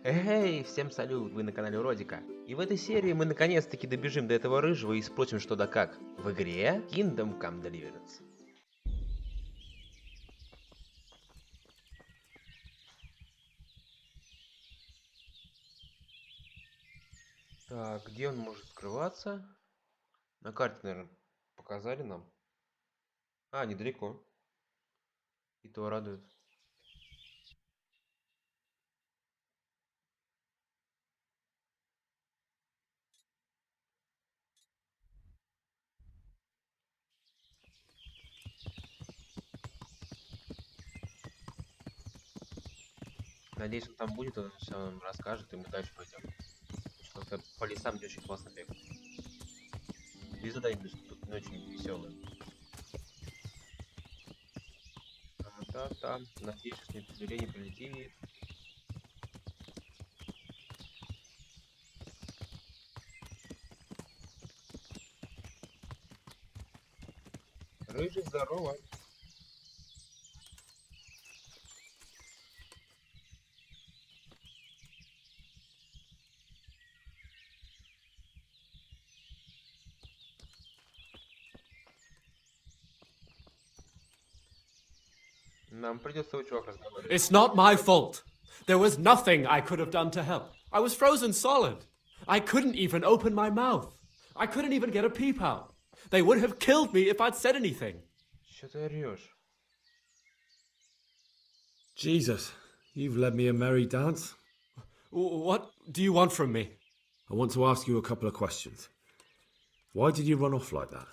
Эй, всем салют, вы на канале Уродика. И в этой серии мы наконец-таки добежим до этого рыжего и спросим, что да как. В игре Kingdom Come Deliverance. Так, где он может скрываться? На карте, наверное, показали нам. А, недалеко. И то радует. Надеюсь, он там будет, он все нам расскажет, и мы дальше пойдем. Что-то по лесам где очень классно бегать. Без заданий тут не очень веселые. Там, надеюсь, с не прилетит. Рыжий, здорово. Нам придется у чувака разговаривать. It's not my fault. There was nothing I could have done to help. I was frozen solid. I couldn't even open my mouth. I couldn't even get a peep out. They would have killed me if I'd said anything. Что ты орешь? Jesus, you've led me a merry dance. What do you want from me? I want to ask you a couple of questions. Why did you run off like that?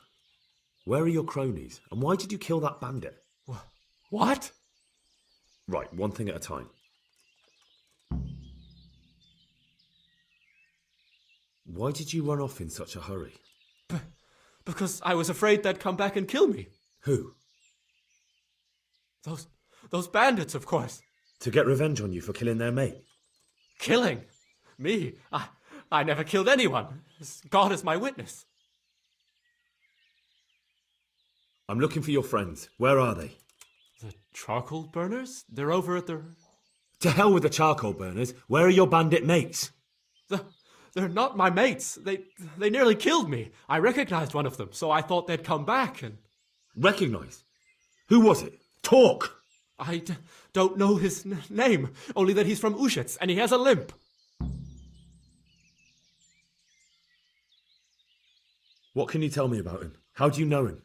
Where are your cronies? And why did you kill that bandit? What? Right, one thing at a time. Why did you run off in such a hurry? Because I was afraid they'd come back and kill me. Who? Those bandits, of course. To get revenge on you for killing their mate? Killing? Me? I never killed anyone. God is my witness. I'm looking for your friends. Where are they? The charcoal burners? They're over at the... To hell with the charcoal burners. Where are your bandit mates? They're not my mates. They nearly killed me. I recognized one of them, so I thought they'd come back and... Recognise? Who was it? Talk! I don't know his name, only that he's from Ushets and he has a limp. What can you tell me about him? How do you know him?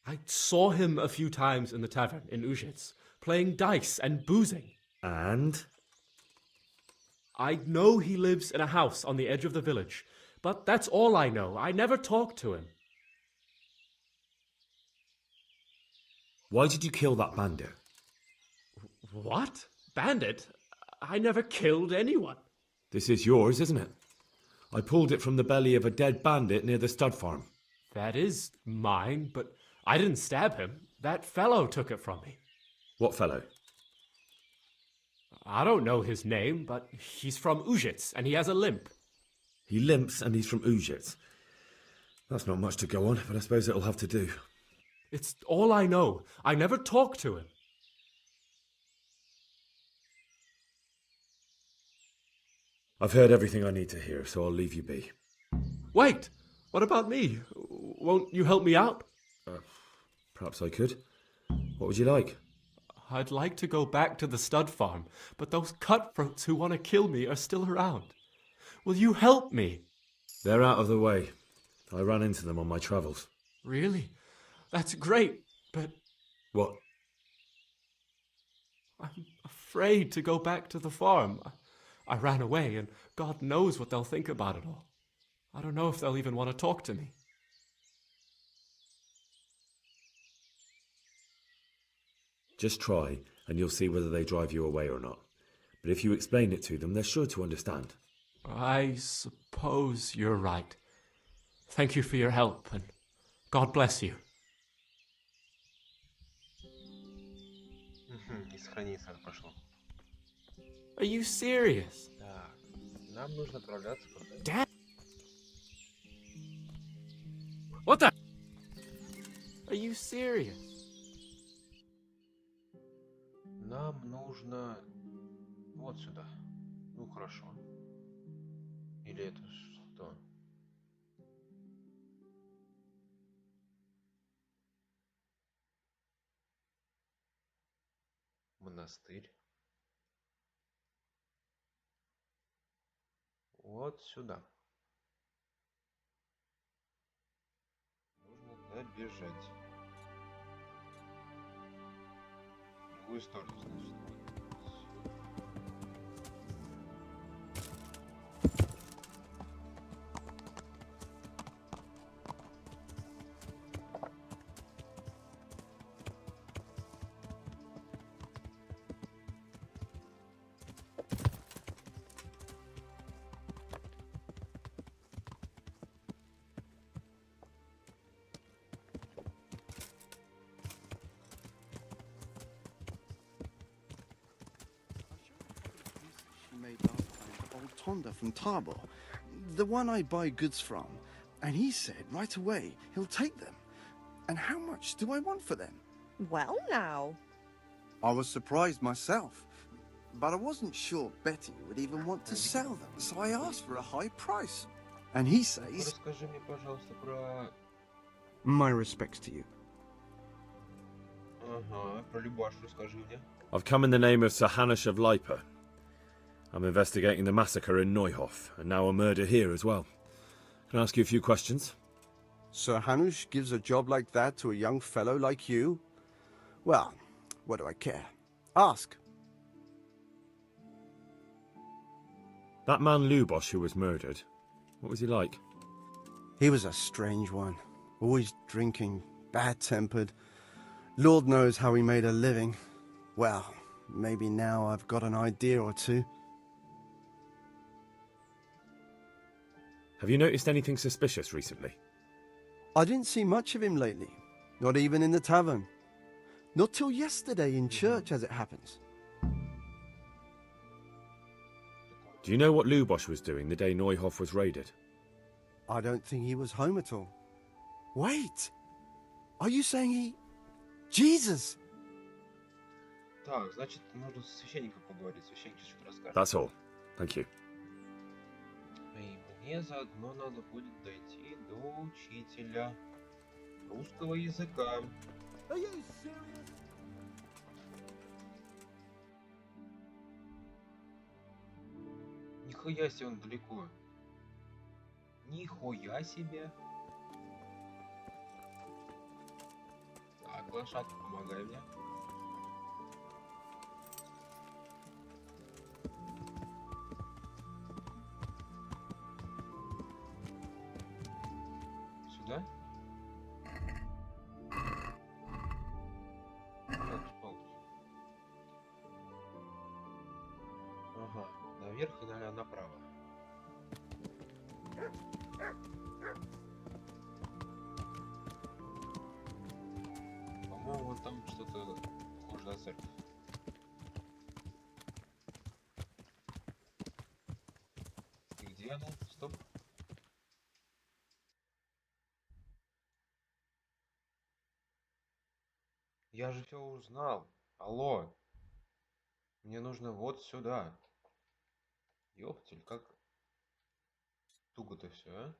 I saw him a few times in the tavern in Ushets, playing dice and boozing. And? I know he lives in a house on the edge of the village, but that's all I know. I never talked to him. Why did you kill that bandit? What? Bandit? I never killed anyone. This is yours, isn't it? I pulled it from the belly of a dead bandit near the stud farm. That is mine, but I didn't stab him. That fellow took it from me. What fellow? I don't know his name, but he's from Ushets and he has a limp. He limps and he's from Ushets. That's not much to go on, but I suppose it'll have to do. It's all I know. I never talked to him. I've heard everything I need to hear, so I'll leave you be. Wait! What about me? Won't you help me out? Perhaps I could. What would you like? I'd like to go back to the stud farm, but those cutthroats who want to kill me are still around. Will you help me? They're out of the way. I ran into them on my travels. Really? That's great, but What? I'm afraid to go back to the farm. I ran away, and God knows what they'll think about it all. I don't know if they'll even want to talk to me. Just try, and you'll see whether they drive you away or not. But if you explain it to them, they're sure to understand. I suppose you're right. Thank you for your help, and God bless you. И сохранить сразу пошло. Are you serious? Так, нам нужно отправляться куда-то. Dad? What the? Are you serious? Нам нужно вот сюда. Ну хорошо. Или это что? Монастырь. Вот сюда. Нужно добежать. В другую сторону, значит. Made last time to old Tonda from Tabor, the one I buy goods from, and he said right away he'll take them. And how much do I want for them? Well, now. I was surprised myself, but I wasn't sure Betty would even want to sell them, so I asked for a high price. And he says, Расскажи мне, пожалуйста, про... my respects to you. Ага, про Любаш расскажи мне. I've come in the name of Sir Hanush of Lipa. I'm investigating the massacre in Neuhof, and now a murder here as well. Can I ask you a few questions? Sir Hanush gives a job like that to a young fellow like you? Well, what do I care? Ask. That man Lubosh who was murdered, what was he like? He was a strange one. Always drinking, bad-tempered. Lord knows how he made a living. Well, maybe now I've got an idea or two. Have you noticed anything suspicious recently? I didn't see much of him lately. Not even in the tavern. Not till yesterday in church, as it happens. Do you know what Lubosh was doing the day Neuhof was raided? I don't think he was home at all. Wait! Are you saying he... Jesus! Так, значит, нужно с священником поговорить. Священник что-то расскажет. That's all. Thank you. И мне заодно надо будет дойти до учителя русского языка. Нихуя себе он далеко. Нихуя себе. Так, лошадка, помогай мне. Сюда? Ага, наверх и направо. По-моему, вон там что-то похоже на церковь. И где она? Стоп. Я же все узнал. Алло. Мне нужно вот сюда. Ёптель, как туго-то все, а?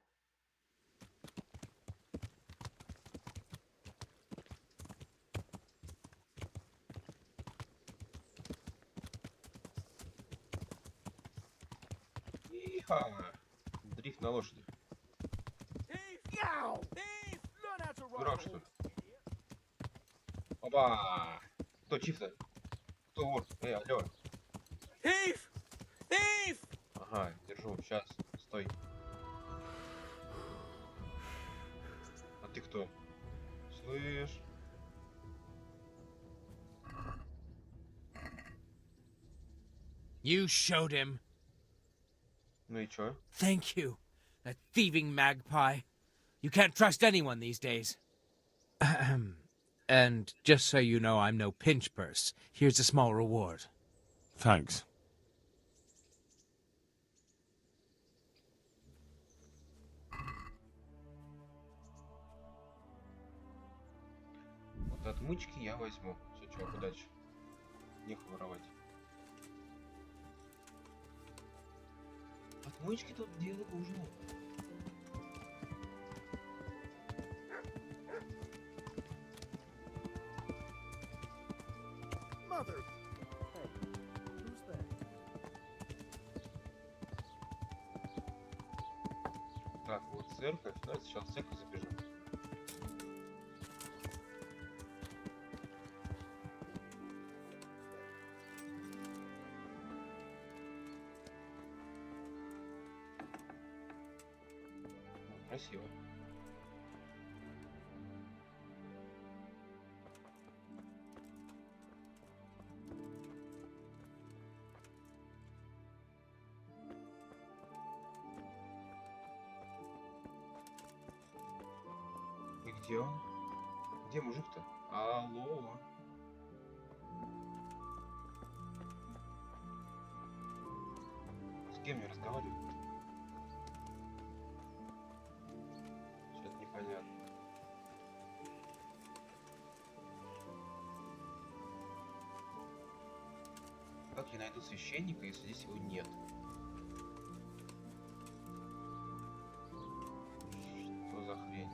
Иха! Дрифт на лошади. Дурак, что ли? Опа! Кто чиф-то? Кто вор? Алло. Thief! Thief! Ага, держу. Сейчас. Стой. А ты кто? Слышь? You showed him. Ну и чё? Thank you. That thieving magpie. You can't trust anyone these days. Ahem. And just so you know, I'm no pinch purse. Here's a small reward. Thanks. Вот отмычки я возьму. Все, чувак, удачи. Нехуй воровать. Отмычки тут делать нужно. Так, вот церковь. Давайте сейчас в церковь забежим. Красиво. И где он? Где мужик-то? Алло. С кем я разговариваю? Что-то непонятно. Как я найду священника, если здесь его нет? Что за хрень?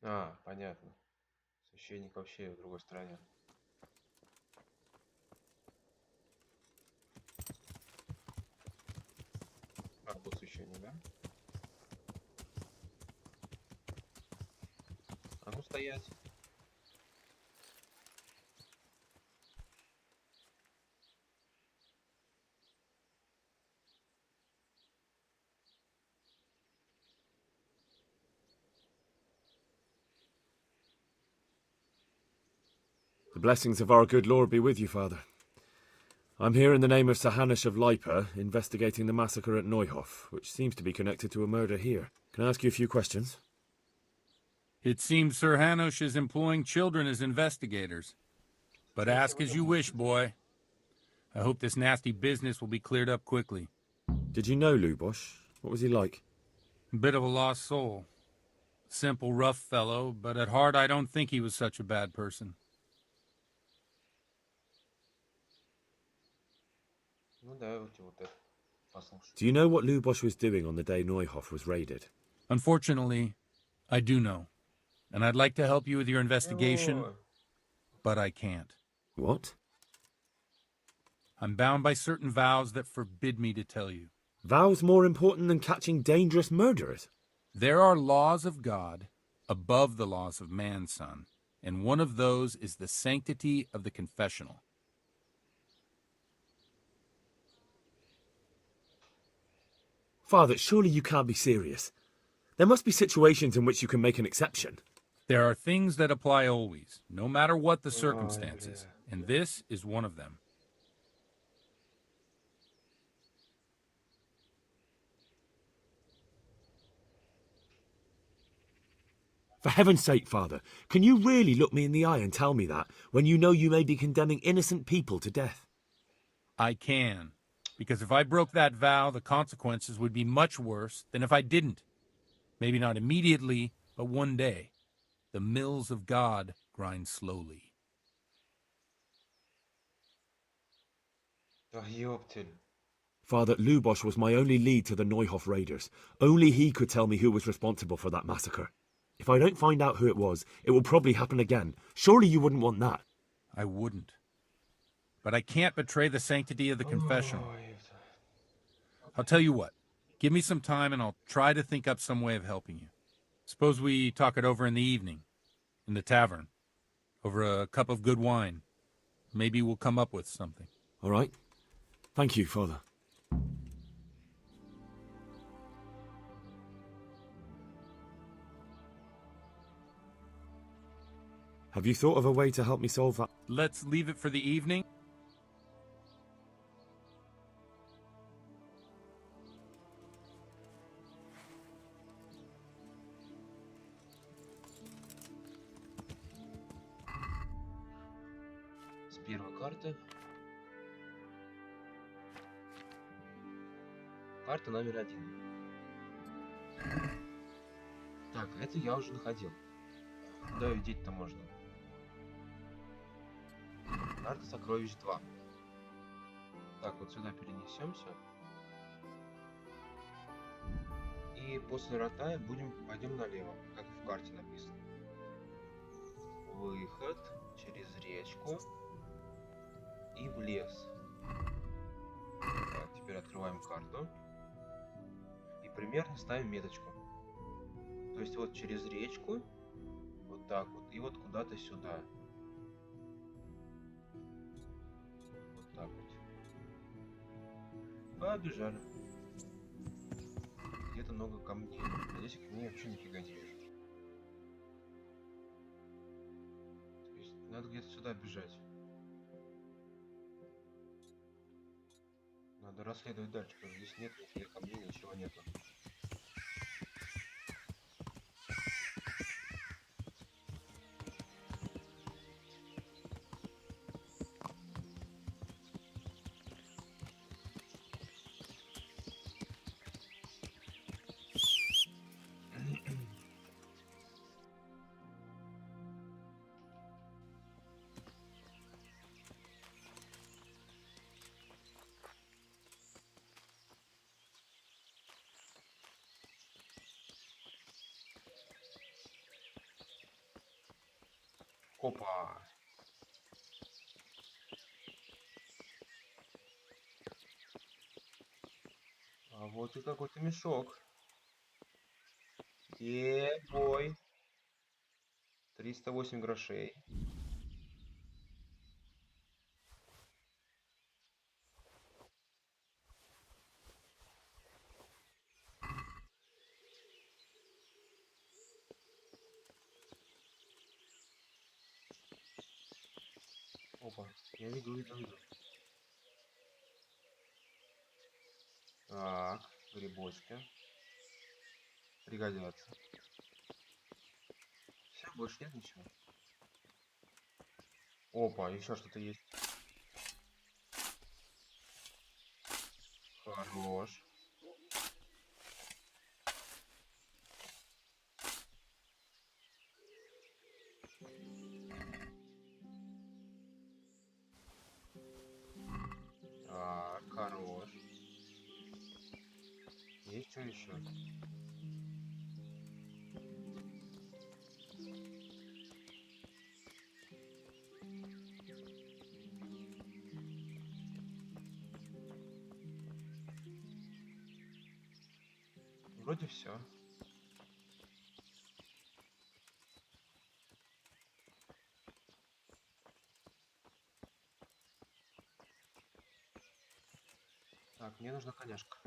А, понятно. Священник вообще в другой стране. А, вот священник, да? А ну стоять. The blessings of our good Lord be with you, Father. I'm here in the name of Sir Hanush of Lipa, investigating the massacre at Neuhof, which seems to be connected to a murder here. Can I ask you a few questions? It seems Sir Hanush is employing children as investigators. But ask as you wish, boy. I hope this nasty business will be cleared up quickly. Did you know Lubosh? What was he like? A bit of a lost soul. Simple, rough fellow, but at heart I don't think he was such a bad person. Ну давайте вот это послушаем. Do you know what Lubosh was doing on the day Neuhof was raided? Unfortunately, I do know. And I'd like to help you with your investigation, but I can't. What? I'm bound by certain vows that forbid me to tell you. Vows more important than catching dangerous murderers? There are laws of God above the laws of man, son, and one of those is the sanctity of the confessional. Father, surely you can't be serious. There must be situations in which you can make an exception. There are things that apply always, no matter what the circumstances, and this is one of them. For heaven's sake, Father, can you really look me in the eye and tell me that when you know you may be condemning innocent people to death? I can, because if I broke that vow, the consequences would be much worse than if I didn't. Maybe not immediately, but one day. The mills of God grind slowly. Да ёптель. Father, Lubosh was my only lead to the Neuhof raiders. Only he could tell me who was responsible for that massacre. If I don't find out who it was, it will probably happen again. Surely you wouldn't want that. I wouldn't. But I can't betray the sanctity of the confessional. I'll tell you what. Give me some time and I'll try to think up some way of helping you. Suppose we talk it over in the evening, in the tavern, over a cup of good wine. Maybe we'll come up with something. All right. Thank you, Father. Have you thought of a way to help me solve that? Let's leave it for the evening. Первая карта. Карта номер 1. Так, это я уже находил. Куда ее деть-то можно? Карта сокровищ 2. Так, вот сюда перенесемся. И после ротая пойдем налево, как в карте написано. Выход через речку и в лес. Так, теперь открываем карту. И примерно ставим меточку. То есть вот через речку, вот так вот, и вот куда-то сюда. Вот так вот. Побежали. Где-то много камней. А здесь камней вообще нифига не вижу. То есть надо где-то сюда бежать. Надо расследовать дальше, потому что здесь нет нифига камней, ничего нету. Опа! А вот и какой-то мешок. Бой. 308 грошей. Опа, я видел. Так, грибочки. Пригодятся. Все, больше нет ничего. Опа, еще что-то есть. Хорош. Так, хорош. Есть что еще? Вроде все. Так, мне нужна коняшка.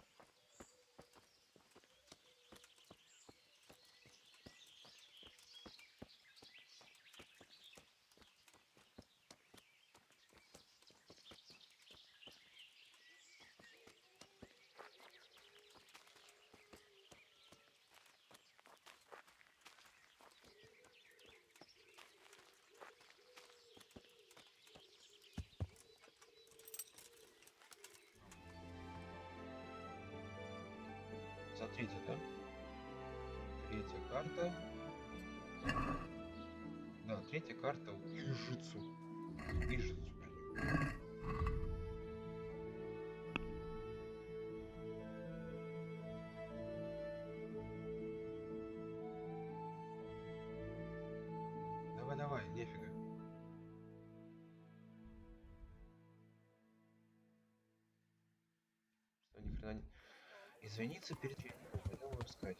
Смотрите, да? Третья карта. Да, третья карта. Ижицу. Ижицу, блин. Давай, нефига. Что ни хрена не... Извиниться перед веником. Пойдем его искать.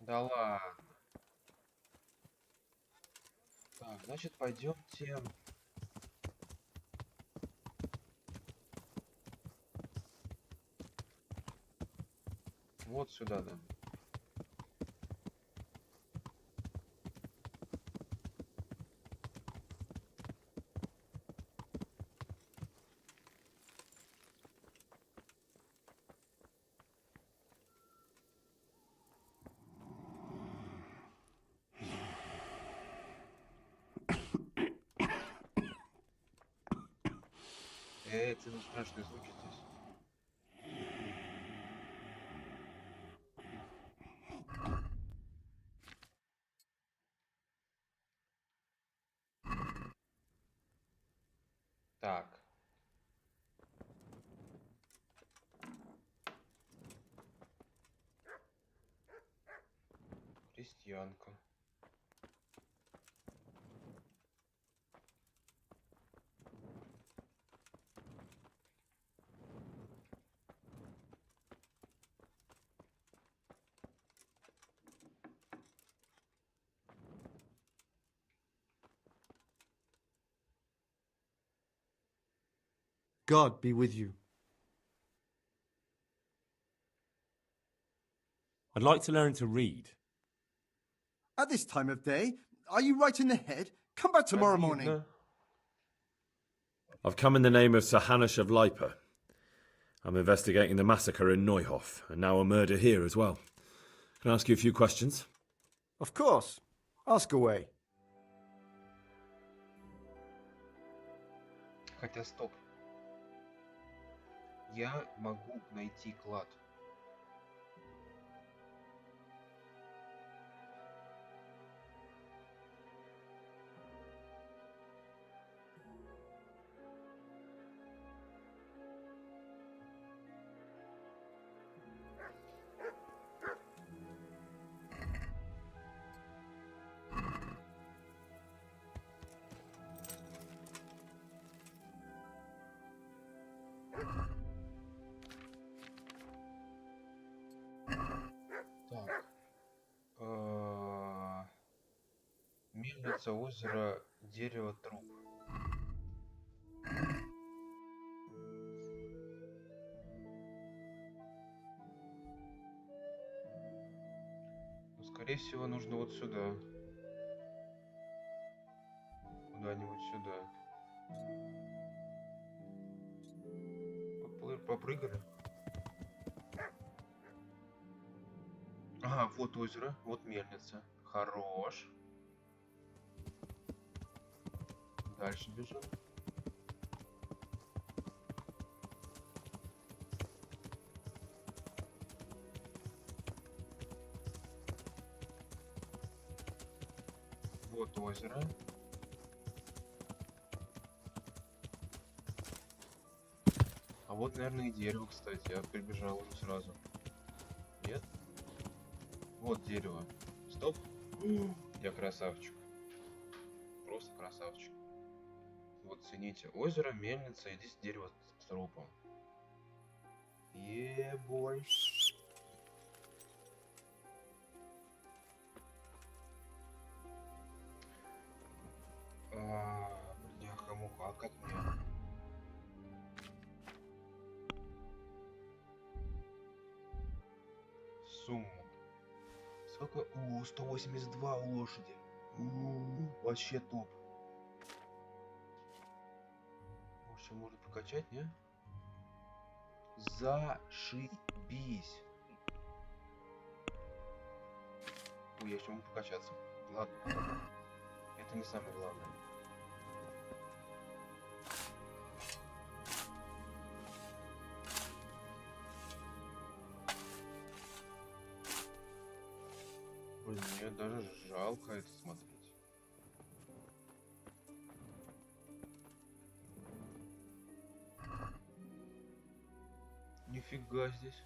Да ладно. Так, значит, пойдемте. Вот сюда, да. Ты страшные звуки здесь. Так. Крестьянка. God be with you. I'd like to learn to read. At this time of day, are you right in the head? Come back tomorrow morning. Обидно. I've come in the name of Sir Hanush of Lipa. I'm investigating the massacre in Neuhof, and now a murder here as well. Can I ask you a few questions? Of course. Ask away. Хотя стоп. Я могу найти клад. Так. Мельница, озеро, дерево, труп. Ну, скорее всего, нужно вот сюда. Куда-нибудь сюда. Попрыгали. Ага, вот озеро, вот мельница. Хорош. Дальше бежим. Вот озеро. А вот, наверное, и дерево, кстати. Я прибежал уже сразу. Нет? Вот дерево. Стоп. Я красавчик. Просто красавчик. Вот цените. Озеро, мельница, и здесь дерево с трупом. Е-бой. Бляха-муха, а как мне? Сумму. Сколько? 182 у лошади. Вообще топ. Вообще можно прокачать, не? Зашибись. Ой, я еще могу прокачаться. Ладно. Это не самое главное. Блин, мне даже жалко это смотреть. Нифига здесь.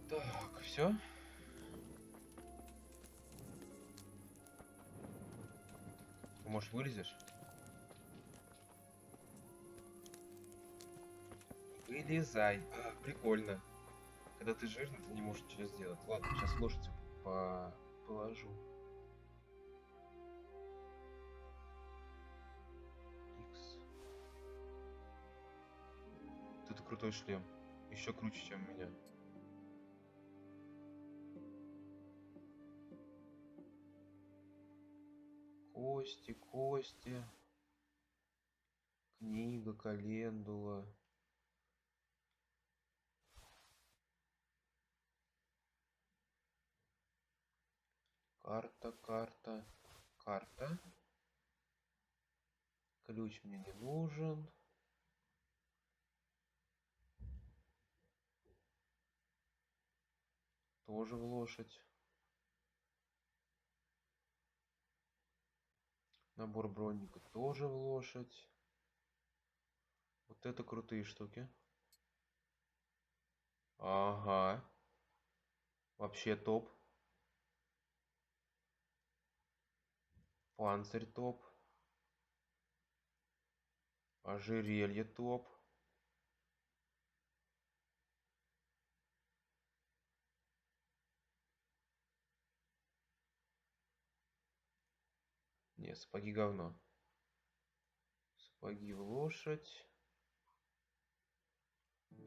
Так, все. Может, вылезешь? Вылезай. Прикольно. Когда ты жирный, ты не можешь ничего сделать. Ладно, сейчас лошадь положу. Икс. Тут крутой шлем. Еще круче, чем у меня. Кости, кости. Книга, календула. Карта, карта, карта. Ключ мне не нужен. Тоже в лошадь. Набор бронника тоже в лошадь. Вот это крутые штуки. Ага. Вообще топ. Панцирь топ. Ожерелье топ. Не, сапоги говно. Сапоги в лошадь.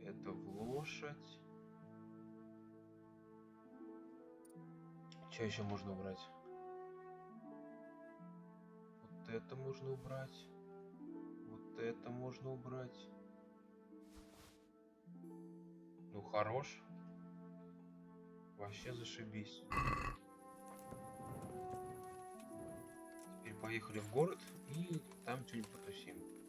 Это в лошадь. Что еще можно убрать? Вот это можно убрать. Вот это можно убрать. Ну, хорош. Вообще зашибись. Теперь поехали в город и там что-нибудь потусим.